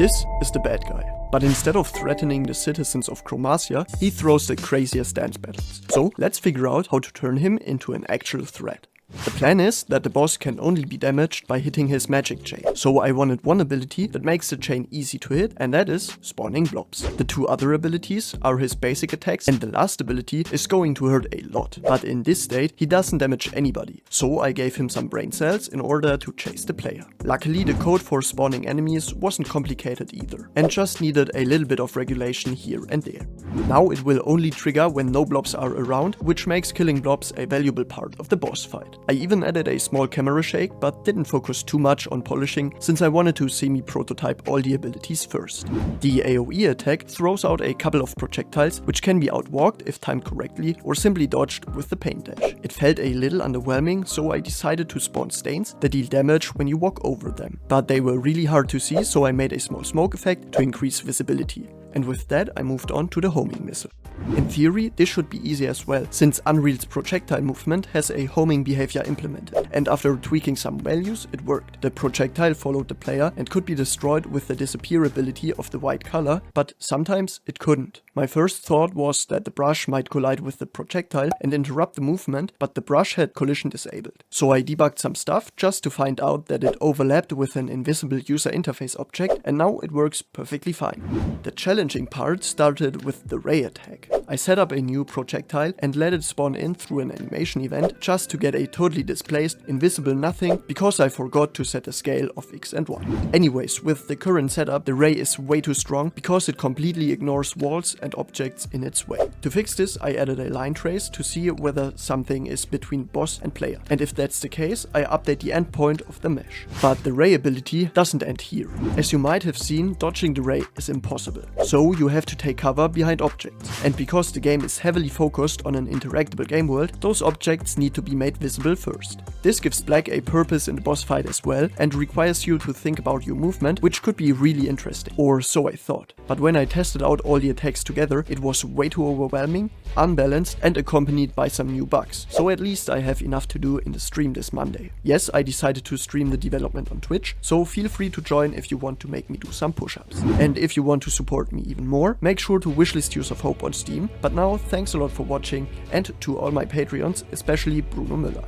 This is the bad guy. But instead of threatening the citizens of Chromacia, he throws the craziest dance battles. So let's figure out how to turn him into an actual threat. The plan is that the boss can only be damaged by hitting his magic chain, so I wanted one ability that makes the chain easy to hit, and that is spawning blobs. The two other abilities are his basic attacks, and the last ability is going to hurt a lot. But in this state, he doesn't damage anybody, so I gave him some brain cells in order to chase the player. Luckily, the code for spawning enemies wasn't complicated either, and just needed a little bit of regulation here and there. Now it will only trigger when no blobs are around, which makes killing blobs a valuable part of the boss fight. I even added a small camera shake, but didn't focus too much on polishing since I wanted to semi-prototype all the abilities first. The AoE attack throws out a couple of projectiles which can be outwalked if timed correctly or simply dodged with the paint dash. It felt a little underwhelming, so I decided to spawn stains that deal damage when you walk over them. But they were really hard to see, so I made a small smoke effect to increase visibility. And with that I moved on to the homing missile. In theory, this should be easy as well, since Unreal's projectile movement has a homing behavior implemented, and after tweaking some values, it worked. The projectile followed the player and could be destroyed with the disappear ability of the white color, but sometimes it couldn't. My first thought was that the brush might collide with the projectile and interrupt the movement, but the brush had collision disabled. So I debugged some stuff just to find out that it overlapped with an invisible user interface object, and now it works perfectly fine. The challenging part started with the ray attack. I set up a new projectile and let it spawn in through an animation event just to get a totally displaced, invisible nothing because I forgot to set a scale of X and Y. Anyways, with the current setup, the ray is way too strong because it completely ignores walls and objects in its way. To fix this, I added a line trace to see whether something is between boss and player, and if that's the case, I update the endpoint of the mesh. But the ray ability doesn't end here. As you might have seen, dodging the ray is impossible, so you have to take cover behind objects, and because the game is heavily focused on an interactable game world, those objects need to be made visible first. This gives Black a purpose in the boss fight as well, and requires you to think about your movement, which could be really interesting, or so I thought. But when I tested out all the attacks together, it was way too overwhelming, unbalanced, and accompanied by some new bugs, so at least I have enough to do in the stream this Monday. Yes, I decided to stream the development on Twitch, so feel free to join if you want to make me do some push-ups. And if you want to support me even more, make sure to wishlist Hues of Hope on Steam. But now, thanks a lot for watching, and to all my Patreons, especially Bruno Müller.